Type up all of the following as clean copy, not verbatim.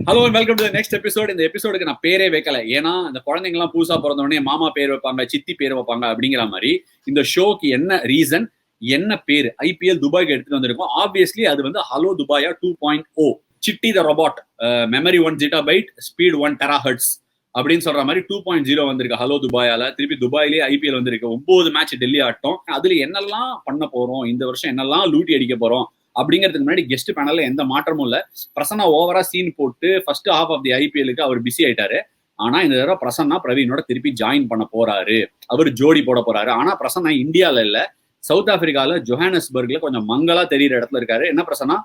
Hello welcome to next episode. இந்த எபிசோடுக்கு நான் பேரே வைக்கல, ஏன்னா இந்த குழந்தைங்கலாம் புதுசா பிறந்தோடனே மாமா பேர் வைப்பாங்க, சித்தி பேர் வைப்பாங்க அப்படிங்கிற மாதிரி இந்த ஷோக்கு என்ன ரீசன், என்ன பேர் ஐபிஎல் துபாய்க்கு எடுத்துட்டு வந்திருக்கோம். ஆப்வியஸ்லி அது வந்து ஹலோ துபாயா 2.0, Chitti the robot, memory 1 gigabyte, speed 1 terahertz அப்படின்னு சொல்ற மாதிரி 2.0 வந்திருக்கு ஹலோ துபாயால. திருப்பி துபாயிலே ஐபிஎல் வந்திருக்கு. 9 மேட்ச் டெல்லி ஆட்டம். அதுல என்னெல்லாம் பண்ண போறோம், இந்த வருஷம் என்னெல்லாம் லூட்டி அடிக்க போறோம் அப்படிங்கிறதுக்கு முன்னாடி கெஸ்ட் பேனல்ல எந்த மாற்றமும் இல்ல. பிரசன்னா ஓவரா சீன் போட்டு ஃபர்ஸ்ட் ஹாஃப் ஆஃப் தி ஐபிஎலுக்கு அவர் பிஸி ஆயிட்டாரு. ஆனா இந்த தடவை பிரசன்னா பிரவீனோட திருப்பி ஜாயின் பண்ண போறாரு, அவர் ஜோடி போட போறாரு. ஆனா பிரசன்னா இந்தியால இல்ல, சவுத் ஆப்பிரிக்கால ஜோஹானஸ்பர்க்ல கொஞ்சம் மங்களா தெரியுற இடத்துல இருக்காரு. என்ன பிரசன்னா,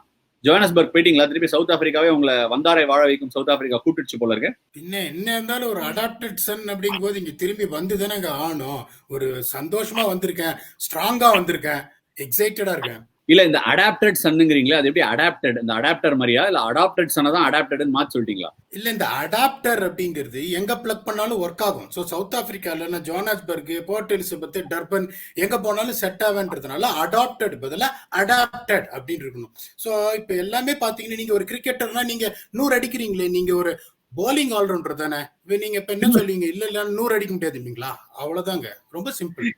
ஜோஹானஸ்பர்க் போயிட்டீங்களா? திருப்பி சவுத் ஆப்பிரிக்காவே உங்களை வந்தாரை வாழ வைக்கும் சவுத் ஆப்பிரிக்கா கூப்பிட்டுச்சு போல இருக்கு. என்ன இருந்தாலும் ஒரு அடாப்டட் சன் அப்படிங்கும் போது இங்க திரும்பி வந்துதானே இங்க ஆகணும். ஒரு சந்தோஷமா வந்திருக்கேன், ஸ்ட்ராங்கா வந்திருக்கேன், எக்ஸைட்டடா இருக்கேன். இல்ல இந்த அடாப்டட் சன்னுங்கிறீங்களா, அது எப்படி அடாப்டட், இந்த அடாப்டர் மாதிரியா இல்ல அடாப்டட் சன்னை தான் அடாப்டட்னு மாத்தி சொல்லிட்டீங்களா? இல்ல, இந்த அடாப்டர் அப்படிங்கிறது எங்க பிளக் பண்ணாலும் ஒர்க் ஆகும். ஸோ சவுத் ஆப்பிரிக்கால ஜோஹானஸ்பர்க், போர்ட் எலிசபெத், டர்பன் எங்க போனாலும் செட் ஆகுன்றதுனால அடாப்டட் பதிலா அடாப்டட் அப்படின்னு இருக்கணும். ஸோ இப்ப எல்லாமே பாத்தீங்கன்னா நீங்க ஒரு கிரிக்கெட்டர்னா நீங்க 100 அடிக்கிறீங்களே, நீங்க ஒரு போலிங் ஆல்ரவுண்டர் தானே. நீங்க இப்ப என்ன சொல்லுவீங்க, இல்ல 100 அடிக்க முடியாது இல்லைங்களா? அவ்வளவுதாங்க, ரொம்ப சிம்பிள்.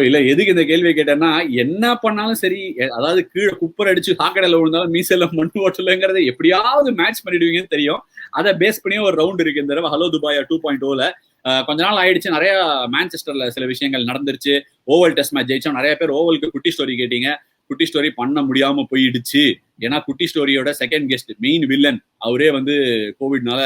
இல்ல எதுக்கு இந்த கேள்வியை கேட்டேன்னா, என்ன பண்ணாலும் சரி, அதாவது கீழே குப்பர் அடிச்சு சாக்கடையில விழுந்தாலும் மீசையில மண் ஓட்டலங்கிறத எப்படியாவது மேட்ச் பண்ணிடுவீங்கன்னு தெரியும். அதை பேஸ் பண்ணியே ஒரு ரவுண்ட் இருக்கு இந்த தடவை ஹலோ துபாயா 2.0ல. கொஞ்ச நாள் ஆயிடுச்சு, நிறைய மான்செஸ்டர்ல சில விஷயங்கள் நடந்துருச்சு. ஓவல் டெஸ்ட் மேட்ச் ஜெயிச்சோம். நிறைய பேர் ஓவலுக்கு குட்டி ஸ்டோரி கேட்டீங்க. குட்டி ஸ்டோரி பண்ண முடியாம போயிடுச்சு. ஏன்னா குட்டி ஸ்டோரியோட செகண்ட் கெஸ்ட், மெயின் வில்லன், அவரே வந்து கோவிட்னால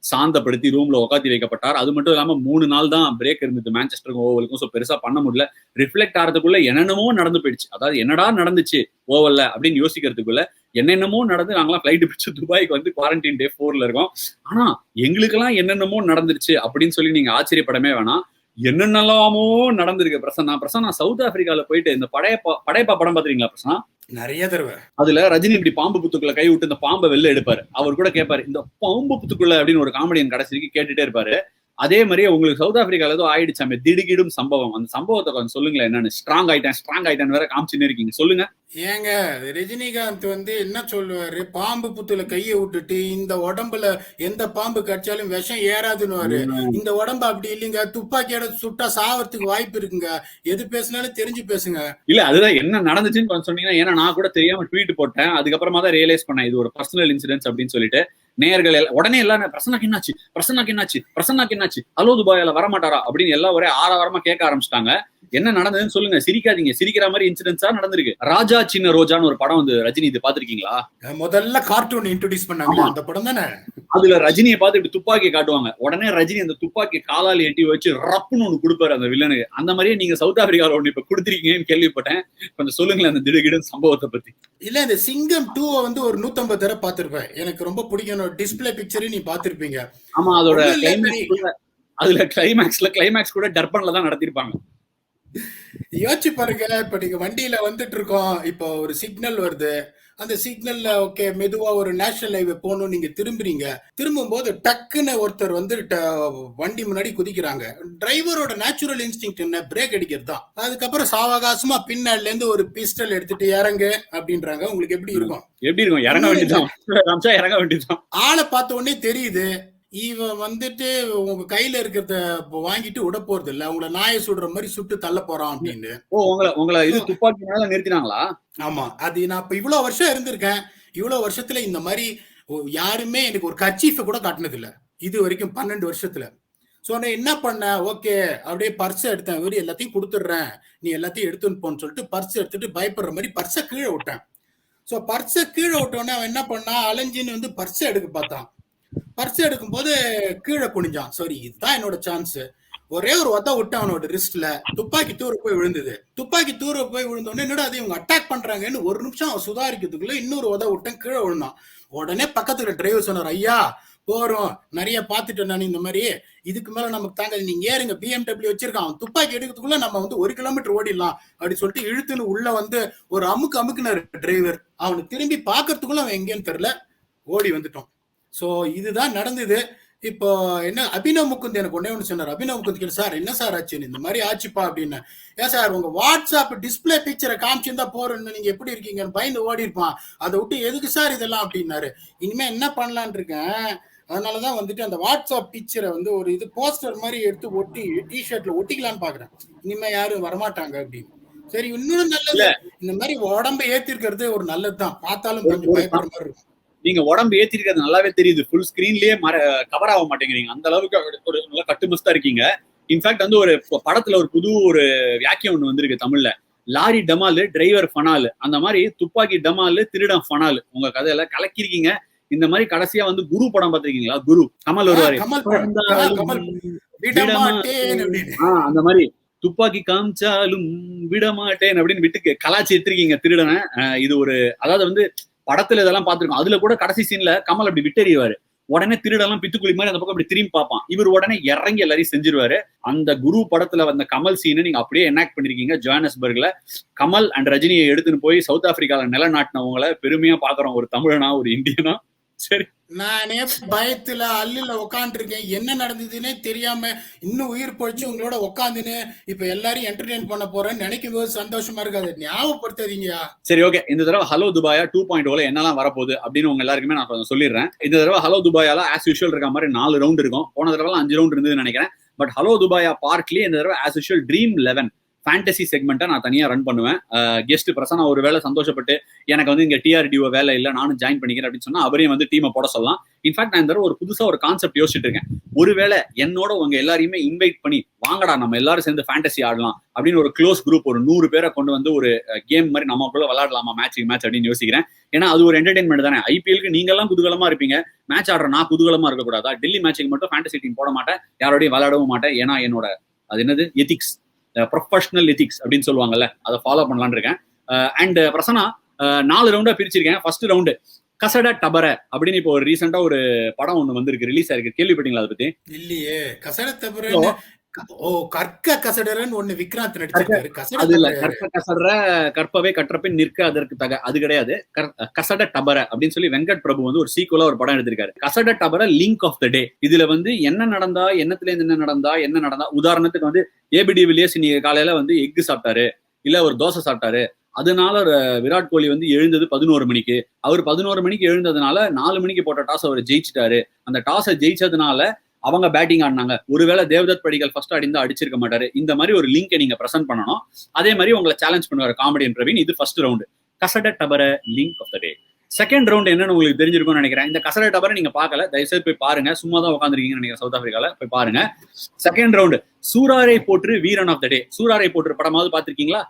சாந்தப்படுத்தி ரூம்ல உட்காத்தி வைக்கப்பட்டார். அது மட்டும் இல்லாம 3 நாள் தான் பிரேக் இருந்தது மான்செஸ்டருக்கும் ஓவலுக்கும். ஸோ பெருசா பண்ண முடியல. ரிஃப்ளெக்ட் ஆகிறதுக்குள்ள என்னென்னமோ நடந்து போயிடுச்சு. அதாவது என்னடா நடந்துச்சு ஓவல்ல அப்படின்னு யோசிக்கிறதுக்குள்ள என்னென்னமோ நடந்து நாங்களாம் ஃபிளைட் பிடிச்சு துபாய்க்கு வந்து குவாரண்டைன் டே 4ல இருக்கோம். ஆனா எங்களுக்கெல்லாம் என்னென்னமோ நடந்துருச்சு அப்படின்னு சொல்லி நீங்க ஆச்சரியப்படமே வேணாம். என்னென்னலாமோ நடந்திருக்கு. பிரசன்னா சவுத் ஆப்பிரிக்கால போயிட்டு இந்த படையப்பா படம் பாத்துறீங்களா பிரசன்னா? நிறைய தடவை. அதுல ரஜினி இப்படி பாம்பு புத்துக்குள்ள கை விட்டு இந்த பாம்பை வெளில எடுப்பாரு. அவர் கூட கேட்பாரு, இந்த பாம்பு புத்துக்குள்ள அப்படின்னு ஒரு காமெடியன் கடைசிக்கு கேட்டுட்டே இருப்பாரு. அதே மாதிரியே உங்களுக்கு சவுத் ஆப்பிரிக்கால ஏதோ ஆயிடுச்சாமே திடுக்கிடும் சம்பவம். அந்த சம்பவத்தை கொஞ்சம் சொல்லுங்களேன். என்னன்னு ஸ்ட்ராங் ஆயிட்டேன் வேற காமிச்சுன்னு இருக்கீங்க, சொல்லுங்க. ஏங்க ரஜினிகாந்த் என்ன சொல்லுவாரு, பாம்பு புத்துல கையை விட்டுட்டு இந்த உடம்புல எந்த பாம்பு கடிச்சாலும் விஷம் ஏறாதுன்னு. இந்த உடம்பு அப்படி இல்லைங்க, துப்பாக்கியோட சுட்டா சாவறதுக்கு வாய்ப்பு இருக்குங்க. எது பேசினாலும் தெரிஞ்சு பேசுங்க. இல்ல அதுதான் என்ன நடந்துச்சுன்னு சொன்னீங்கன்னா, ஏன்னா நான் கூட தெரியாம ட்வீட் போட்டேன். அதுக்கப்புறமா தான் ரியலைஸ் பண்ணேன் இது ஒரு பர்சனல் இன்சிடென்ட்ஸ் அப்படின்னு சொல்லிட்டு. நேயர்கள் உடனே எல்லாரும் பிரசன்னாக்கு என்னாச்சு ஹலோ துபாயில வரமாட்டாரா அப்படின்னு எல்லாம் ஒரே ஆரவாரமா கேட்க ஆரம்பிச்சிட்டாங்க. என்ன நடந்ததுன்னு சொல்லுங்க. சிரிக்காதீங்க, சிரிக்கிற மாதிரி இன்சிடென்ட்ஸா நடந்திருக்கு. ராஜா சின்ன ரோஜான்னு ஒரு படம் வந்து ரஜினி, இது பாத்திருக்கீங்களா? முதல்ல கார்ட்டூன் இன்ட்ரோடியூஸ் பண்ணாங்க அந்த படம் தானே. அதுல ரஜினியை பார்த்து இப்படி துப்பாக்கி காட்டுவாங்க. உடனே ரஜினி அந்த துப்பாக்கி காலால் எட்டி வச்சு ரப்புன்னு ஒண்ணு கொடுப்பாரு அந்த வில்லனுக்கு. அந்த மாதிரியே நீங்க சவுத் ஆப்பிரிக்கால ஒண்ணு இப்ப கொடுத்துருக்கீங்கன்னு கேள்விப்பட்டேன். கொஞ்சம் சொல்லுங்களேன் அந்த திடுகிடும் சம்பவத்தை பத்தி. இல்ல, இந்த சிங்கம் 2 ஒரு 150 தடவை பார்த்திருப்பேன். எனக்கு ரொம்ப பிடிக்கும். டிஸ்பிளே பிக்சர் நீ பாத்திருப்பீங்க. ஆமா, அதோட கிளைமேக்ஸ் கூட டர்பன்ல தான் நடத்திருப்பாங்க. யோசிச்சு பாருங்க, இப்ப நீங்க வண்டியில வந்துட்டு இருக்கோம், இப்போ ஒரு சிக்னல் வருது. அந்த சிக்னல்ல ஓகே மெதுவா ஒரு நேஷனல் ஹைவே போகணும், நீங்க திரும்புறீங்க. திரும்பும் போது டக்குன்னு ஒருத்தர் வண்டி முன்னாடி குதிக்கிறாங்க. டிரைவரோட நேச்சுரல் இன்ஸ்டிங்க்ட் என்ன, பிரேக் அடிக்கிறது தான். அதுக்கப்புறம் சாவகாசமா பின்னால இருந்து ஒரு பிஸ்டல் எடுத்துட்டு இறங்கு அப்படின்றாங்க. உங்களுக்கு எப்படி இருக்கும்? இறங்க வேண்டியதுதான். ஆளை பார்த்த உடனே தெரியுது இவன் உங்க கையில இருக்கிறத வாங்கிட்டு விட போறது இல்ல, உங்களை நாயை சுடுற மாதிரி சுட்டு தள்ள போறான் அப்படின்னு. உங்களை இது துப்பாக்கி மேல நிறுத்தினாங்களா? ஆமா, அது நான் இப்ப இவ்வளவு வருஷம் இருந்திருக்கேன். இவ்வளவு வருஷத்துல இந்த மாதிரி யாருமே எனக்கு ஒரு கர்ச்சீஃபை கூட காட்டினது இல்ல இது வரைக்கும், 12 வருஷத்துல. சோ நான் என்ன பண்ணேன், ஓகே அப்படியே பர்ஸ் எடுத்தேன். இவரு எல்லாத்தையும் கொடுத்துடுறேன், நீ எல்லாத்தையும் எடுத்துன்னு போன்னு சொல்லிட்டு பர்ஸ் எடுத்துட்டு பயப்படுற மாதிரி பர்ஸை கீழே விட்டேன். சோ பர்ஸை கீழே விட்டோன்னே அவன் என்ன பண்ணா, அலைஞ்சின்னு பர்ஸை எடுக்க பார்த்தான். பர்ஸ் எடுக்கும் போது கீழே குனிஞ்சான். சரி, இதுதான் என்னோட சான்ஸ். ஒரே ஒரு உத விட்டு அவனோட ரிஸ்ட்ல துப்பாக்கி தூர போய் விழுந்தது. துப்பாக்கி தூர போய் விழுந்தோடனே என்னடா அது இவங்க அட்டாக் பண்றாங்கன்னு ஒரு நிமிஷம் அவன் சுதாரிக்கிறதுக்குள்ள இன்னொரு உத விட்டேன், கீழே விழுந்தான். உடனே பக்கத்துல டிரைவர் சொன்னார், ஐயா போறோம், நிறைய பாத்துட்டேன் நான் இந்த மாதிரி, இதுக்கு மேல நமக்கு தாங்க, நீங்க ஏறுங்க, BMW வச்சிருக்கான். அவன் துப்பாக்கி எடுக்கிறதுக்குள்ள நம்ம 1 கிலோமீட்டர் ஓடிடலாம் அப்படின்னு சொல்லிட்டு இழுத்துன்னு உள்ள ஒரு அமுக்குனாரு டிரைவர். அவனுக்கு திரும்பி பாக்குறதுக்குள்ள அவன் எங்கேன்னு தெரியல, ஓடி வந்துட்டோம். ஸோ இதுதான் நடந்தது. இப்போ என்ன அபினவ் முகுந்த் எனக்கு ஒன்னே ஒன்று சொன்னார். அபினவ் முகுந்த் கேட்டு, சார் என்ன சார் ஆச்சுன்னு, இந்த மாதிரி ஆச்சுப்பா அப்படின்னு. ஏன் சார் உங்க வாட்ஸ்அப் டிஸ்பிளே பிக்சரை காமிச்சிருந்தா போறேன்னு, நீங்க எப்படி இருக்கீங்கன்னு பயந்து ஓடி இருப்பான், அதை விட்டு எதுக்கு சார் இதெல்லாம் அப்படின்னாரு. இனிமே என்ன பண்ணலான் இருக்கேன், அதனாலதான் வந்துட்டு அந்த வாட்ஸ்அப் பிக்சரை வந்து ஒரு இது போஸ்டர் மாதிரி எடுத்து ஒட்டி டிஷர்ட்ல ஒட்டிக்கலான்னு பாக்குறேன். இனிமே யாரும் வரமாட்டாங்க அப்படின்னு. சரி, இன்னும் நல்லது, இந்த மாதிரி உடம்பை ஏத்திருக்கிறது ஒரு நல்லதுதான். பார்த்தாலும் கொஞ்சம் பயப்படுற மாதிரி இருக்கும். நீங்க உடம்பு ஏத்திருக்கிறது நல்லாவே தெரியுது. ஃபுல் ஸ்கிரீன்லயே கவர் ஆக மாட்டேங்கிறீங்க. அந்த அளவுக்கு ஒரு நல்ல கட்டுமஸ்தா இருக்கீங்க. இன்ஃபேக்ட் வந்து ஒரு படத்துல ஒரு புது ஒரு வியாக்கியம் ஒண்ணு வந்திருக்கு தமிழ்ல. லாரி டமால், டிரைவர் ஃபனால். அந்த மாதிரி துப்பாக்கி டமால், திருடன் ஃபனால். உங்க கதையில கலக்கிருக்கீங்க. இந்த மாதிரி கடைசியா வந்து குரு படம் பாத்திருக்கீங்களா? குரு கமல் வருவாரு, அந்த மாதிரி துப்பாக்கி காமிச்சாலும் விட மாட்டேன் அப்படின்னு விட்டு கலாச்சி எடுத்திருக்கீங்க திருடனை. இது ஒரு, அதாவது வந்து படத்துல இதெல்லாம் பாத்துருக்கோம். அதுல கூட கடைசி சீன்ல கமல் அப்படி விட்டறிவாரு. உடனே திருடெல்லாம் பித்துக்குழி மாதிரி அந்த பக்கம் அப்படி திரும்பி பார்ப்பான். இவர் உடனே இறங்கி எல்லாரையும் செஞ்சிருவாரு. அந்த குரு படத்துல வந்த கமல் சீனை நீங்க அப்படியே எனாக்ட் பண்ணிருக்கீங்க. ஜோஹானஸ்பர்க்ல கமல் அண்ட் ரஜினியை எடுத்துன்னு போய் சவுத் ஆப்பிரிக்கால நிலநாட்டினவங்களை பெருமையா பாக்குறோம், ஒரு தமிழனா ஒரு இந்தியனா. சரி, நானே பயத்துல அல்லுல உட்காந்து இருக்கேன், என்ன நடந்ததுன்னே தெரியாம இன்னும் உயிர் பொழிச்சு உங்களோட உட்காந்துன்னு இப்ப எல்லாரையும் என்டர்டெயின் பண்ண போறேன்னு நினைக்கும் போது சந்தோஷமா இருக்காது. ஞாபகப்படுத்தாதீங்கயா. சரி, ஓகே. இந்த தடவை ஹலோ துபாயா 2.0 என்னெல்லாம் வரப்போகுது அப்படின்னு உங்க எல்லாருக்குமே நான் சொல்லிடுறேன். இந்த தடவை ஹலோ துபாயால ஆஸ் யூஷுவல் இருக்க மாதிரி 4 ரவுண்ட் இருக்கும். போன தடவை 5 ரவுண்ட் இருந்ததுன்னு நினைக்கிறேன். பட் ஹலோ துபாயா பார்க்லயே இந்த தடவை ஆஸ் யூஷுவல் ட்ரீம் 11 ஃபேண்டசி செக்மெண்ட்டை நான் தனியாக ரன் பண்ணுவேன். கெஸ்ட் பிரசன்னா ஒரு வேலை சந்தோஷப்பட்டு எனக்கு வந்து இங்கே டிஆர்டிஓ வேலை இல்லை, நானும் ஜாயின் பண்ணிக்கிறேன் அப்படின்னு சொன்னா அவரையும் வந்து டீமை போட சொல்லலாம். இன்ஃபேக்ட் நான் இந்த ஒரு புதுசாக ஒரு கான்செப்ட் யோசிச்சுட்டு இருக்கேன். ஒருவேளை என்னோட உங்க எல்லாரையுமே இன்வைட் பண்ணி வாங்கடா நம்ம எல்லாரும் சேர்ந்து ஃபேண்டசி ஆடலாம் அப்படின்னு ஒரு க்ளோஸ் குரூப் ஒரு 100 பேரை கொண்டு வந்து ஒரு கேம் மாதிரி நமக்குள்ள விளையாடலாமா மேட்ச் அப்படின்னு யோசிக்கிறேன். ஏன்னா அது ஒரு என்டர்டைன்மெண்ட் தானே. ஐபிஎலுக்கு நீங்க எல்லாம் குதூகலமா இருப்பீங்க, மேட்ச் ஆடுற நான் குதூகலமா இருக்கக்கூடாதா? டெல்லி மேட்சுக்கு மட்டும் ஃபேண்டசி டீம் போட மாட்டேன், யாரோடையும் விளையாடவும் மாட்டேன். ஏன்னா என்னோட அது என்னது எத்திக்ஸ், ப்ரொஃபஷனல் எத்திக்ஸ் அப்படின்னு சொல்லுவாங்கல்ல, அதை ஃபாலோ பண்ணலான்னு இருக்கேன். அண்ட் பிரசன்னா 4 ரவுண்டா பிரிச்சிருக்கேன். ஃபர்ஸ்ட் ரவுண்டு கசட டபர அப்படின்னு இப்போ ஒரு ரீசெண்டா ஒரு படம் ஒண்ணு வந்திருக்கு, ரிலீஸ் ஆயிருக்கு. கேள்விப்பட்டீங்களா அதை பத்தி? இல்லையே. கசட டபர, ஓ கற்க கசடரன்னு ஒண்ணு விக்ராந்த் நடிச்சிருக்காரு. கற்க கசடற கற்பவே கற்றப்பின் நிற்க அதற்கு தக, அது கிடையாது. கசட டபர அப்படின்னு சொல்லி வெங்கட் பிரபு வந்து ஒரு சீக்குவலா ஒரு படம் எடுத்திருக்காரு. கசட டபர லிங்க் ஆஃப் த டே. இதுல வந்து என்ன நடந்தா, என்னத்துல இருந்து என்ன நடந்தா, உதாரணத்துக்கு வந்து ஏபிடி வில்லியர்ஸ் இன்னைக்கு காலையில வந்து எக்கு சாப்பிட்டாரு, இல்ல ஒரு தோசை சாப்பிட்டாரு, அதனால விராட் கோலி வந்து எழுந்தது 11 மணிக்கு. அவர் 11 மணிக்கு எழுந்ததுனால 4 மணிக்கு போட்ட டாஸ் அவர் ஜெயிச்சிட்டாரு. அந்த டாஸை ஜெயிச்சதுனால அவங்க பேட்டிங் ஆடினாங்க. ஒருவேளை தேவதத் படிகள் ஃபர்ஸ்ட் அடிந்தா அடிச்சிருக்க மாட்டாரு. இந்த மாதிரி ஒரு லிங்கை நீங்க பிரசன்ட் பண்ணணும். அதே மாதிரி உங்களை சேலஞ்ச் பண்ணுவாரு காமெடியன் பிரவீன். இது ஃபர்ஸ்ட் ரவுண்டு, கசட டபர link of the day. Second round என்னன்னு உங்களுக்கு தெரிஞ்சிருக்கும்னு நினைக்கிறேன். இந்த கசட டபரை நீங்க பார்க்கல, தயவுசெய்து போய் பாருங்க. சும்மா தான் உட்காந்துருக்கீங்கன்னு நினைக்கிறேன் சவுத் ஆப்பிரிக்கால, போய் பாருங்க. செகண்ட் ரவுண்டு சூராரை போற்று வீரன் ஆஃப் த டே. சூராரை போற்று படமாவது பாத்திருக்கீங்களா?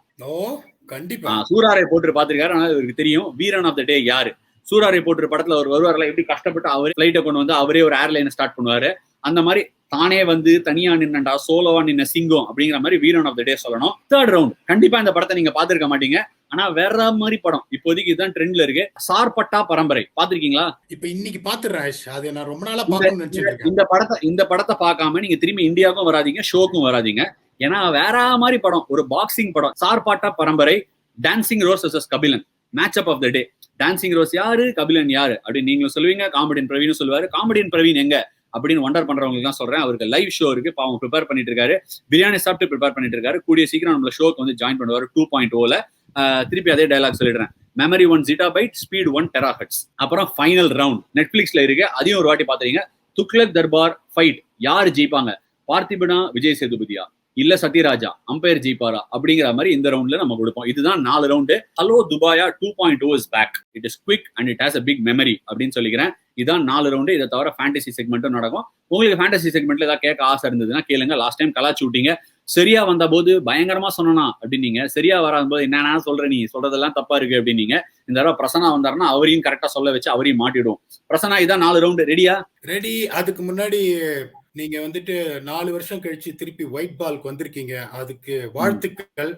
கண்டிப்பா சூராரை போற்று பாத்திருக்காரு. ஆனால் இவருக்கு தெரியும் வீரன் ஆஃப் த டே யாரு. சூராரை போற்று படத்துல அவர் வருவார்ல, எப்படி கஷ்டப்பட்டு அவரே பிளைட்டை கொண்டு வந்து அவரே ஒரு ஏர்லைனை ஸ்டார்ட் பண்ணுவாரு. அந்த மாதிரி தானே வந்து தனியா நின்னண்டா, சோலோவா நின்ன சிங்கம் அப்படிங்கிற மாதிரி வீரன் ஆஃப் த டே சொல்லணும். தேர்ட் ரவுண்ட் கண்டிப்பா இந்த படத்தை நீங்க பாத்திருக்க மாட்டீங்க, ஆனா வேற மாதிரி படம் இப்போதைக்கு இதுதான் ட்ரெண்ட்ல இருக்கு. சார்பட்டா பரம்பரை பாத்திருக்கீங்களா? இப்ப இன்னைக்கு பாத்துறேன், அது நான் ரொம்ப நாளா பார்க்கணும்னு நினைச்சிருக்கேன். இந்த படத்தை பார்க்காம நீங்க திரும்பி இந்தியாவுக்கும் வராதீங்க, ஷோக்கும் வராதீங்க. ஏன்னா வேற மாதிரி படம், ஒரு பாக்ஸிங் படம். Sarpatta Parambarai, dancing rose vs Kabilan, match up of the day. Dancing rose யாரு, கபிலன் யாரு அப்படின்னு நீங்களும் சொல்லுவீங்க, காமெடியன் பிரவீனும் சொல்லுவாரு. காமெடியன் பிரவீன் எங்க அப்படின்னு வண்டர் பண்றவங்களுக்கு தான் சொல்றேன். அவருக்கு லைவ் ஷோ இருக்கு, பாவம் ப்ரிப்பேர் பண்ணிட்டு இருக்காரு, பிரியாணி சாப்பிட்டு ப்ரிப்பேர் பண்ணிட்டு இருக்காரு. கூடிய சீக்கிரம் நம்மள ஷோக்கு வந்து ஜாயின் பண்ணுவாரு 2.0ல. திருப்பி அதே டைலாக் சொல்லிடுறேன், மெமரி 1 ஜிட்டாபைட், ஸ்பீட் 1 டெராஹெர்ட்ஸ். அப்புறம் ஃபைனல் ரவுண்ட் நெட்ஃபிளிக்ஸ்ல இருக்கு, அதையும் ஒரு வாட்டி பாத்தீங்க. துக்ளக் தர்பார் ஃபைட், யாரு ஜெயிப்பாங்க, பார்த்திபனா விஜய் சேதுபதியா இல்ல சத்யராஜா, அம்பையர் ஜெயிப்பாரா அப்படிங்கிற மாதிரி இந்த ரவுண்ட்ல நம்ம கொடுப்போம். இதுதான் 4 ரவுண்டு. ஹலோ துபாயா 2.0 is back. It is quick and it has a big memory அப்படின்னு சொல்லிக்கிறேன். இதான் 4 ரவுண்டு. இதை தவிர ஃபேண்டசி செக்மெண்ட்டும் நடக்கும். உங்களுக்கு ஃபேண்டசி செக்மெண்ட்ல ஏதாவது கேட்க ஆசை இருந்ததுன்னா கேளுங்க. லாஸ்ட் டைம் கலாச்சு விட்டீங்க, சரியா வந்த போது பயங்கரமா சொன்னா அப்படின்னீங்க, சரியா வராத போது என்னன்னா சொல்ற, நீ சொல்றதெல்லாம் தப்பா இருக்கு அப்படின்னீங்க. இந்த தடவை பிரசன்னா வந்தாருன்னா அவரையும் கரெக்டா சொல்ல வச்சு அவரையும் மாட்டிடுவோம். பிரசன்னா இதான் 4 ரவுண்டு. ரெடியா? ரெடி. அதுக்கு முன்னாடி நீங்க வந்துட்டு 4 வருஷம் கழிச்சு திருப்பி ஒயிட் பால்க்கு வந்திருக்கீங்க, அதுக்கு வாழ்த்துக்கள்.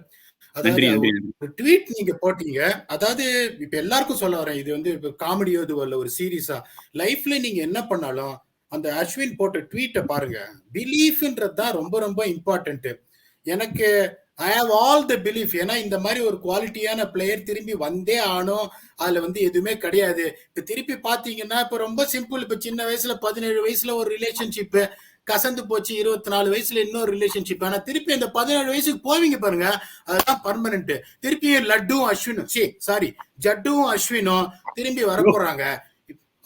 அதாவது ஒரு ட்வீட் நீங்க போட்டீங்க, அதாவது இப்ப எல்லாருக்கும் சொல்ல வரேன், இது வந்து இப்ப காமெடியோ இதுவல்ல, ஒரு சீரியஸா லைஃப்ல நீங்க என்ன பண்ணாலும் அந்த அஸ்வின் போட்ட ட்வீட்டை பாருங்க. பிலீஃப்ன்றது தான் ரொம்ப ரொம்ப இம்பார்ட்டன்ட். எனக்கு I have all the belief. ஏன்னா இந்த மாதிரி ஒரு குவாலிட்டியான பிளேயர் திரும்பி வந்தே ஆனோம். அதுல வந்து எதுவுமே கிடையாது. இப்ப திருப்பி பாத்தீங்கன்னா இப்ப ரொம்ப சிம்பிள். இப்ப சின்ன வயசுல 17 வயசுல ஒரு ரிலேஷன்ஷிப் கசந்து போச்சு, 24 வயசுல இன்னொரு ரிலேஷன்ஷிப். ஆனா திருப்பி அந்த 17 வயசுக்கு போவீங்க பாருங்க, அதுதான் பர்மனன்ட். திருப்பி லட்டுவும் அஸ்வினும் சாரி ஜட்டுவும் அஸ்வினும் திரும்பி வரப்போறாங்க.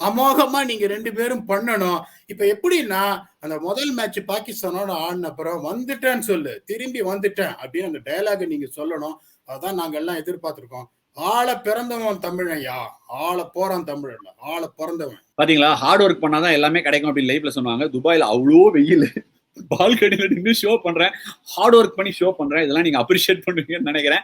அமோகமா நீங்க 2 பேரும் பண்ணணும். இப்ப எப்படின்னா அந்த முதல் மேட்ச் பாகிஸ்தானோட ஆடின அப்புறம் வந்துட்டேன்னு சொல்லு, திரும்பி வந்துட்டேன் அப்படின்னு அந்த டயலாக நீங்க சொல்லணும். அதான் நாங்க எல்லாம் எதிர்பார்த்திருக்கோம். ஆள பிறந்தவன் தமிழன்யா, ஆள போறான் தமிழன், ஆள பிறந்தவன். பாத்தீங்களா, ஹார்ட் ஒர்க் பண்ணாதான் எல்லாமே கிடைக்கும் அப்படின்னு லைஃப்ல சொன்னாங்க. துபாயில அவ்வளோ வெயில், பால்கனில நின்று ஷோ பண்றேன், ஹார்ட் ஒர்க் பண்ணி ஷோ பண்றேன். இதெல்லாம் நீங்க அப்ரிஷியேட் பண்ணுவீங்கன்னு நினைக்கிறேன்.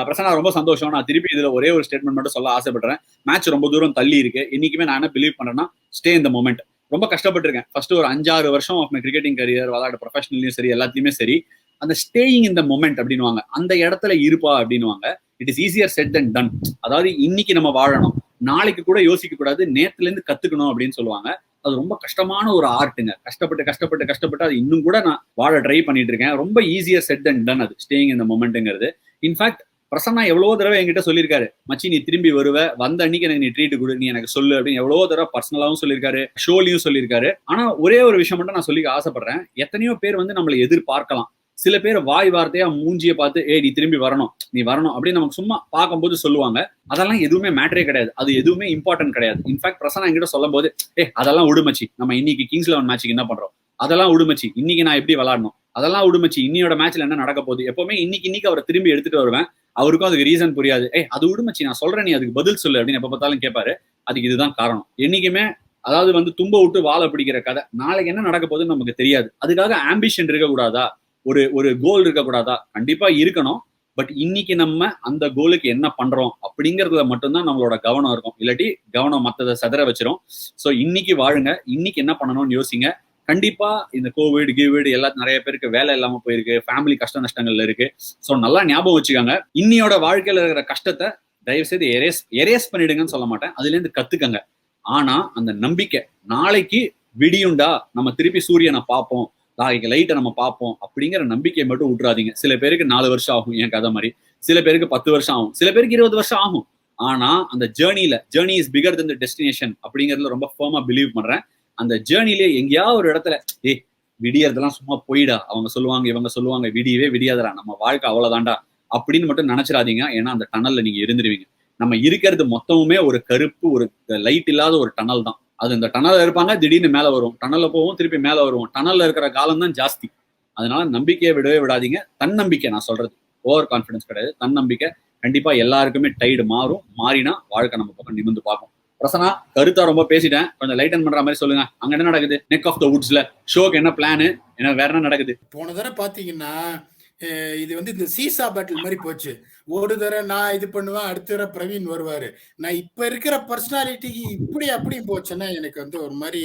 பிரசன்னா ரொம்ப சந்தோஷம். நான் திருப்பி இதுல ஒரே ஒரு ஸ்டேட்மெண்ட் மட்டும் சொல்ல ஆசைப்படுறேன். மேட்ச் ரொம்ப தூரம் தள்ளி இருக்கு. இன்னைக்குமே நான் என்ன பிலீவ் பண்றேன்னா, ஸ்டே இந்த மொமெண்ட். ரொம்ப கஷ்டப்பட்டிருக்கேன் ஃபர்ஸ்ட் ஒரு 5-6 வருஷம் ஆஃப் மை கிரிக்கெட்டிங் கரியர், விளையாட ப்ரொஃபஷனலையும் சரி எல்லாத்தையுமே சரி, அந்த ஸ்டேயிங் இந்த மொமெண்ட் அப்படின்னுவாங்க, அந்த இடத்துல இருப்பா அப்படின்னுவாங்க. It is easier set and ton. அதாவது இன்னைக்கு நம்ம வாழணும், நாளைக்கு கூட யோசிக்க கூடாது, நேத்துல இருந்து கத்துக்கணும் அப்படின்னு சொல்லுவாங்க. அது ரொம்ப கஷ்டமான ஒரு ஆர்ட்டுங்க. கஷ்டப்பட்டு கஷ்டப்பட்டு கஷ்டப்பட்டு அது இன்னும் கூட நான் வாழ ட்ரை பண்ணிட்டு இருக்கேன். ரொம்ப ஈஸியர் செட் அண்ட் டன் அது ஸ்டேயிங் இந்த மொமெண்ட்ங்கிறது. இன்ஃபேக்ட் பிரசன்னா எவ்வளவு தடவை என்கிட்ட சொல்லியிருக்காரு, மச்சி நீ திரும்பி வருவ, வந்த அன்னைக்கு எனக்கு நீ ட்ரீட் கொடு, நீ எனக்கு சொல்லு அப்படின்னு எவ்வளவு தடவை பர்சனலாவும் சொல்லியிருக்காரு, ஷோலையும் சொல்லியிருக்காரு. ஆனா ஒரே ஒரு விஷயம் மட்டும் நான் சொல்லிக்க ஆசைப்படுறேன். எத்தனையோ பேர் வந்து நம்மளை எதிர்பார்க்கலாம். சில பேர் வாய் வார்த்தையா மூஞ்சியை பார்த்து நீ திரும்பி வரணும், நீ வரணும் அப்படின்னு நமக்கு சும்மா பார்க்கும்போது சொல்லுவாங்க. அதெல்லாம் எதுவுமே மேட்டரே கிடையாது, அது எதுவுமே இம்பார்ட்டன்ட் கிடையாது. இன்ஃபேக்ட் பிரசன்னா என்கிட்ட சொல்லும் போது அதெல்லாம் விடுமச்சி, நம்ம இன்னைக்கு கிங்ஸ் 11 மேட்சுக்கு என்ன பண்றோம், அதெல்லாம் விடுமச்சி, இன்னைக்கு நான் எப்படி விளாடணும், அதெல்லாம் விடுமச்சி, இன்னையோட மேட்ச்ல என்ன நடக்க போகுது, எப்பவுமே இன்னைக்கு அவரை திரும்பி எடுத்துட்டு வருவேன். அவருக்கும் அதுக்கு ரீசன் புரியாது. அது விடுமச்சி, நான் சொல்றேன், நீ அதுக்கு பதில் சொல்லு அப்படின்னு எப்ப பார்த்தாலும் கேட்பாரு. அதுக்கு இதுதான் காரணம். என்னைக்குமே அதாவது வந்து தும்ப விட்டு வாழை பிடிக்கிற கதை. நாளைக்கு என்ன நடக்க போகுதுன்னு நமக்கு தெரியாது. அதுக்காக ஆம்பிஷன் இருக்கக்கூடாதா, ஒரு கோல் இருக்கக்கூடாதா? கண்டிப்பா இருக்கணும். பட் இன்னைக்கு நம்ம அந்த கோலுக்கு என்ன பண்றோம் அப்படிங்கறதுல மட்டும்தான் நம்மளோட கவனம் இருக்கும். இல்லாட்டி கவனம் மத்ததை சதற வச்சிரும். சோ இன்னைக்கு வாழுங்க, இன்னைக்கு என்ன பண்ணணும்னு யோசிங்க. கண்டிப்பா இந்த கோவிட் கிவிட் எல்லாம் நிறைய பேருக்கு வேலை இல்லாம போயிருக்கு, ஃபேமிலி கஷ்ட நஷ்டங்கள்ல இருக்கு. சோ நல்லா ஞாபகம் வச்சுக்காங்க, இன்னியோட வாழ்க்கையில இருக்கிற கஷ்டத்தை தயவு செய்து எரேஸ் பண்ணிடுங்கன்னு சொல்ல மாட்டேன், அதுல இருந்து கத்துக்கங்க. ஆனா அந்த நம்பிக்கை, நாளைக்கு விடியுண்டா, நம்ம திருப்பி சூரியனை பார்ப்போம், நாளைக்கு லைட்டை நம்ம பார்ப்போம் அப்படிங்கிற நம்பிக்கையை மட்டும் விட்டுறாதீங்க. சில பேருக்கு 4 வருஷம் ஆகும் என் கதை மாதிரி, சில பேருக்கு 10 வருஷம் ஆகும், சில பேருக்கு 20 வருஷம் ஆகும். ஆனா அந்த journey is bigger then the destination அப்படிங்கறதுல ரொம்ப ஃபர்மா பிலீவ் பண்றேன். அந்த ஜேர்னிலே எங்கேயாவது ஒரு இடத்துல விடியறதெல்லாம் சும்மா போயிடா, அவங்க சொல்லுவாங்க இவங்க சொல்லுவாங்க, விடியவே விடியாதரா, நம்ம வாழ்க்கை அவ்வளவுதான்டா அப்படின்னு மட்டும் நினைச்சிடாதீங்க. ஏன்னா அந்த டனல்ல நீங்க இருந்துருவீங்க. நம்ம இருக்கிறது மொத்தமுமே ஒரு கருப்பு, ஒரு லைட் இல்லாத ஒரு டனல் தான். அது இந்த டனல்ல இருப்பாங்க, திடீர்னு மேல வரும், டனல்ல போவோம், திருப்பி மேல வருவோம். டனல்ல இருக்கிற காலம் தான் ஜாஸ்தி. அதனால நம்பிக்கையை விடவே விடாதீங்க. தன்னம்பிக்கை, நான் சொல்றது ஓவர் கான்பிடன்ஸ் கிடையாது, தன்னம்பிக்கை. கண்டிப்பா எல்லாருக்குமே டைடு மாறும், மாறினா வாழ்க்கை நம்ம பக்கம் நிமிர்ந்து பார்க்கும். பிரசன்னா, கருத்தா ரொம்ப பேசிட்டேன், கொஞ்சம் லைட்டன் பண்ற மாதிரி சொல்லுங்க. அங்க என்ன நடக்குது நெக் ஆஃப் த வுட்ஸ்ல? ஷோக்கு என்ன பிளான், என்ன வேற என்ன நடக்குது? போன தடவை பாத்தீங்கன்னா இது வந்து இந்த சீசா பேட்டில் மாதிரி போச்சு. ஒரு தடவை நான் இது பண்ணுவேன், அடுத்த தடவை பிரவீன் வருவாரு. நான் இப்ப இருக்கிற பர்சனாலிட்டிக்கு இப்படி அப்படி போச்சுன்னா எனக்கு வந்து ஒரு மாதிரி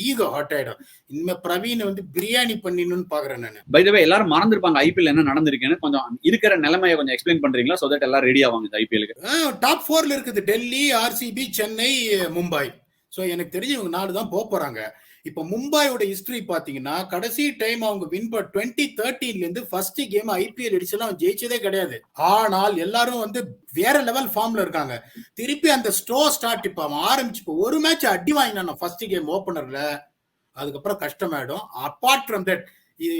ஈகோ ஹாட் ஆயிடும். இனிமே பிரவீன் வந்து பிரியாணி பண்ணிடணும்னு பாக்குறேன் நான். பை தி வே எல்லாரும் மறந்துருப்பாங்க ஐபிஎல் என்ன நடந்திருக்குன்னு, கொஞ்சம் இருக்கிற நிலைமையை கொஞ்சம் எக்ஸ்பிளைன் பண்றீங்களா, சோ தட் எல்லாரும் ரெடி ஆவாங்க இந்த ஐபிஎலுக்கு. டாப் 4ல இருக்குது டெல்லி, ஆர்சிபி, சென்னை, மும்பை. சோ எனக்கு தெரிஞ்சு இவங்க 4 தான் போறாங்க. இப்ப மும்பையோட ஹிஸ்டரி பாத்தீங்கன்னா கடைசி டைம் அவங்க வின் 2013ல இருந்து ஃபர்ஸ்ட் கேம் ஐபிஎல் எடிஷன்ல ஜெயிச்சதே கிடையாது. ஆனால் எல்லாரும் வந்து வேற லெவல் ஃபார்ம்ல இருக்காங்க. திருப்பி அந்த ஸ்டார்ட் இப்ப ஆரம்பிச்சு ஒரு மேட்ச் அடி வாங்கினான் ஃபர்ஸ்ட் கேம் ஓபனர்ல, அதுக்கப்புறம் கஷ்டமாயிடும். அப்பார்ட் ஃப்ரம் தட்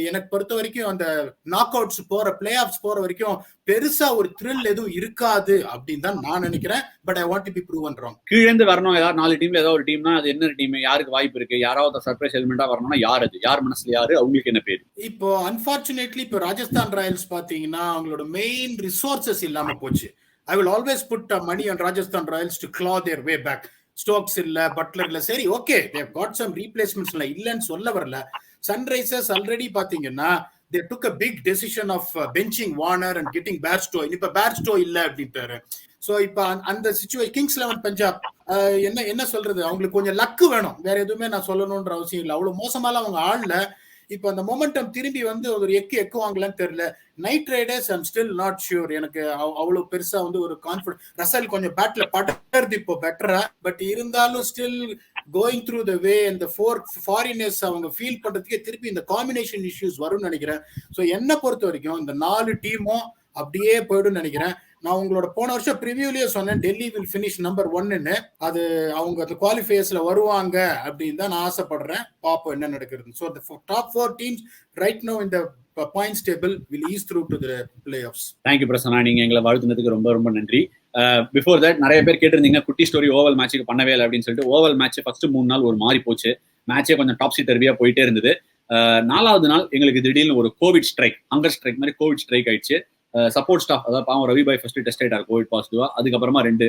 எனக்கு பொறுத்த வரைக்கும் அந்த நாக் அவுட்ஸ் போற பிளே ஆஃப்ஸ் போற வரைக்கும் பெருசா ஒரு த்ரில் எதுவும் இருக்காது அப்படின்னு தான் நான் நினைக்கிறேன். But I want to be proven wrong. கீழேந்து வரணும் ஏதாவது 4 டீம்ல ஏதாவது ஒரு டீம்னா அது என்ன டீம், யாருக்கு வாய்ப்பு இருக்கு, யாராவது சர்ப்ரைஸ் எலிமெண்டா வரணும்னா யார், அது யார் மனசுல யாரு, அவங்களுக்கு என்ன பேரு? இப்போ அன்பார்ச்சுனேட்லி இப்போ ராஜஸ்தான் ராயல்ஸ் பாத்தீங்கன்னா அவங்களோட மெயின் ரிசோர்சஸ் இல்லாம போச்சு. I will always put money on Rajasthan Royals to claw their way back. Stokes இல்ல, பட்லர் இல்ல, சரி okay they have got some replacements, இல்லன்னு சொல்ல வரல. சன்ரைசர்ஸ் ஆல்ரெடி பாத்தீங்கன்னா they took a big decision of benching Warner and getting Bairstow. இப்ப Bairstow இல்ல அப்படின்ட்டாரு. சோ இப்ப அந்த சிச்சுவேஷன் கிங்ஸ் 11 பஞ்சாப் என்ன சொல்றது, அவங்களுக்கு கொஞ்சம் லக்கு வேணும், வேற எதுவுமே நான் சொல்லணும்ன்ற அவசியம் இல்லை. அவ்வளவு மோசமால அவங்க ஆள்ல. இப்போ அந்த மொமெண்டம் திரும்பி வந்து ஒரு எக்குவாங்களான்னு தெரியல. Night Riders I'm still not sure. எனக்கு அவ்வளவு பெருசா வந்து ஒரு கான்ஃபிடன்ஸ். ரசல் கொஞ்சம் பேட்ல படுறது இப்போ பெட்டரா, பட் இருந்தாலும் ஸ்டில் கோயிங் த்ரூ த வே அந்த ஃபாரினர்ஸ் அவங்க ஃபீல் பண்றதுக்கே திருப்பி இந்த காம்பினேஷன் இஷ்யூஸ் வரும்னு நினைக்கிறேன். ஸோ என்னை பொறுத்த வரைக்கும் இந்த 4 டீமும் அப்படியே போயிடும் நினைக்கிறேன். நான் உங்களோட போன வருஷம் ப்ரிவியூலயே சொன்னேன் டெல்லி வில் ஃபினிஷ் நம்பர் 1ன்னு. அது அவங்க அந்த குவாலிஃபயர்ஸ்ல வருவாங்க அப்படின்னு தான் நான் ஆசைப்படுறேன். பாப்போம் என்ன நடக்குது. So top 4 teams right now இந்த points table will ease through to the playoffs. Thank you Prasanna, நீங்க எங்களை வாழ்த்துனதுக்கு ரொம்ப ரொம்ப நன்றி. பிஃபோர் தட் நிறைய பேர் கேட்டிருந்தீங்க குட்டி ஸ்டோரி ஓவல் மேட்சுக்கு பண்ணவே இல்லை அப்படின்னு சொல்லிட்டு. ஓவல் மேட்ச் ஃபர்ஸ்ட் 3 நாள் ஒரு மாதிரி போச்சு. மேட்சே கொஞ்சம் டாப்ஸி டர்வியா போயிட்டே இருந்தது. 4வது நாள் எங்களுக்கு திடீர்னு ஒரு கோவிட் ஸ்ட்ரைக், ஹங்கர் ஸ்ட்ரைக் மாதிரி கோவிட் ஸ்ட்ரைக் ஆயிடுச்சு. சப்போர்ட் ஸ்டாஃப், அதாவது பாவம் ரவி பாய் ஃபர்ஸ்ட் டெஸ்ட் ஆயிட்டார் கோவிட் பாசிட்டிவா. அதுக்கப்புறமா 2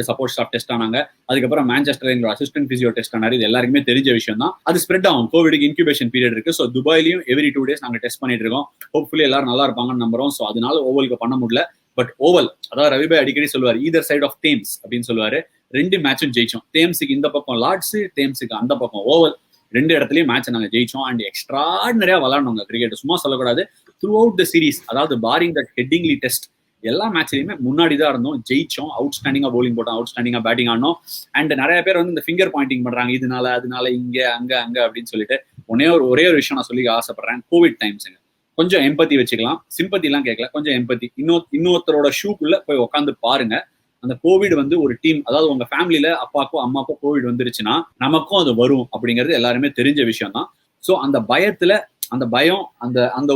சப்போர்ட் ஸ்டாஃப் டெஸ்ட் ஆனாங்க. அதுக்கப்புறம் மான்செஸ்டர் எங்களோட அசிஸ்டன்ட் பிசியோ டெஸ்ட் ஆனாரு. இது எல்லாருக்குமே தெரிஞ்ச விஷயம் தான். அது ஸ்ப்ரெட் ஆகும். கோவிடுக்கு இன்குபேஷன் பீரியட் இருக்கு. ஸோ துபாயிலையும் எவ்ரி 2 days நாங்கள் டெஸ்ட் பண்ணிட்டு இருக்கோம். ஹோப்ஃபுல்லி எல்லாரும் நல்லா இருப்பாங்கன்னு நம்புறோம். ஸோ அதனால ஓவலுக்கு பண்ண முடியல. பட் ஓவல், அதாவது ரவி பாய் அடிக்கடி சொல்லுவார் ஈதர் சைட் ஆஃப் தேம்ஸ் அப்படின்னு சொல்லுவாரு. 2 மேட்சும் ஜெயிச்சோம். தேம்ஸுக்கு இந்த பக்கம் லார்ட்ஸ், தேம்ஸுக்கு அந்த பக்கம் ஓவல். 2 இடத்துலயும் மேட்ச் நாங்கள் ஜெயிச்சோம். And எக்ஸ்ட்ராடினரியா விளாண்டோங்க cricket. சும்மா சொல்லக்கூடாது. த்ரூ அவுட் த சீரீஸ், அதாவது பாரிங் தட் ஹெட்டிங்லி டெஸ்ட், எல்லா மேட்ச்லயுமே முன்னாடி தான் இருந்தோம், ஜெயிச்சோம். அவுட்ஸ்டாண்டிங்கா பவுலிங் போட்டோம், அவுட்ஸ்டாண்டிங்கா பேட்டிங் ஆனோம். அண்ட் நிறைய பேர் வந்து இந்த ஃபிங்கர் பாயிண்டிங் பண்றாங்க, இதனால அதனால இங்க அங்க அங்க அப்படின்னு சொல்லிட்டு. ஒரே ஒரு விஷயம் நான் சொல்லி ஆசைப்படுறேன். கோவிட் டைம்ஸுங்க, கொஞ்சம் எம்பத்தி வச்சுக்கலாம். சிம்பத்தி எல்லாம் கேட்கல, கொஞ்சம் எம்பத்தி. இன்னொருத்தரோட ஷூக்குள்ள போய் உட்காந்து பாருங்க. அந்த கோவிட் வந்து ஒரு டீம், அதாவது உங்க ஃபேமிலியில அப்பாக்கோ அம்மாக்கோ கோவிட் வந்துருச்சுன்னா நமக்கும் அது வரும் அப்படிங்கிறது எல்லாருமே தெரிஞ்ச விஷயம் தான். ஸோ அந்த பயத்துல, அந்த பயம், அந்த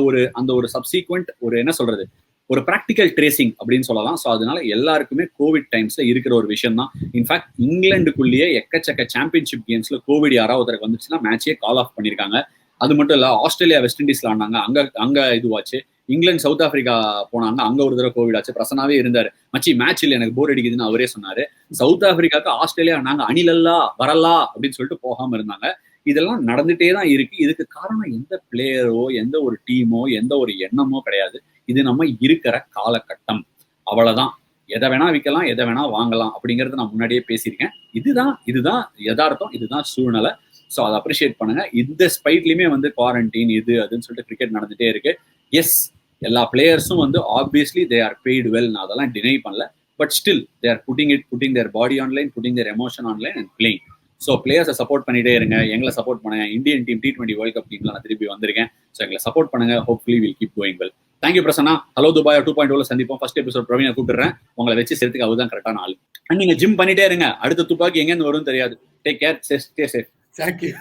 ஒரு சப்சீக்வெண்ட் ஒரு என்ன சொல்றது, ஒரு ப்ராக்டிக்கல் ட்ரேசிங் அப்படின்னு சொல்லலாம். ஸோ அதனால எல்லாருக்குமே கோவிட் டைம்ஸ்ல இருக்கிற ஒரு விஷயம் தான். இன்ஃபேக்ட் இங்கிலாந்துக்குள்ளேயே எக்கச்சக்க சாம்பியன்ஷிப் கேம்ஸ்ல கோவிட் யாராவது வந்துச்சுன்னா மேட்சே கால் ஆஃப் பண்ணிருக்காங்க. அது மட்டும் இல்ல, ஆஸ்திரேலியா வெஸ்ட் இண்டீஸ்ல ஆனாங்க, அங்க இதுவாச்சு. இங்கிலாந்து சவுத் ஆப்பிரிக்கா போனாங்க, அங்க ஒரு தடவை கோவிட் ஆச்சு. பிரசன்னாவே இருந்தாரு, மச்சி மேட்ச் இல்லை எனக்கு போர் அடிக்குதுன்னு அவரே சொன்னாரு. சவுத் ஆப்பிரிக்காவுக்கு ஆஸ்திரேலியா நாங்க அணிலல்லா வரலா அப்படின்னு சொல்லிட்டு போகாம இருந்தாங்க. இதெல்லாம் நடந்துட்டே தான் இருக்கு. இதுக்கு காரணம் எந்த பிளேயரோ, எந்த ஒரு டீமோ, எந்த ஒரு எண்ணமோ கிடையாது. இது நம்ம இருக்கிற காலகட்டம், அவ்வளவுதான். எதை வேணா விற்கலாம், எதை வேணா வாங்கலாம் அப்படிங்கறத நான் முன்னாடியே பேசியிருக்கேன். இதுதான் யதார்த்தம், இதுதான் சூழ்நிலை. ஸோ அதை அப்ரிஷியேட் பண்ணுங்க. இந்த ஸ்பைட்லயுமே வந்து குவாரண்டைன் இது அதுன்னு சொல்லிட்டு கிரிக்கெட் நடந்துட்டே இருக்கு. எஸ், எல்லா பிளேயர்ஸும் வந்து obviously they are paid well, நான் அதெல்லாம் டினை பண்ணல. But still they are putting their body online, putting their emotion online and playing. So பிளேயர்ஸை சப்போர்ட் பண்ணிட்டே இருங்க, எங்களை சப்போர்ட் பண்ணுங்க. Indian team T20 world cup டீம்ல நான் திருப்பி வந்திருக்கேன். ஸோ எங்களை சப்போர்ட் பண்ணுங்க. Hopefully will keep going well. Thank you Prasanna. Hello Dubai 2.0 சந்திப்போம். ஃபர்ஸ்ட் எபிசோட் பிரவீனை கூப்பிடுறேன். உங்களை வச்சு சேர்த்துக்கு அவதான் கரெக்டான ஆள். அண்ட் நீங்க ஜிம் பண்ணிட்டே இருங்க. அடுத்த துப்பாக்கி எங்கேருந்து வரும்னு தெரியாது. Take care, stay safe. Thank you.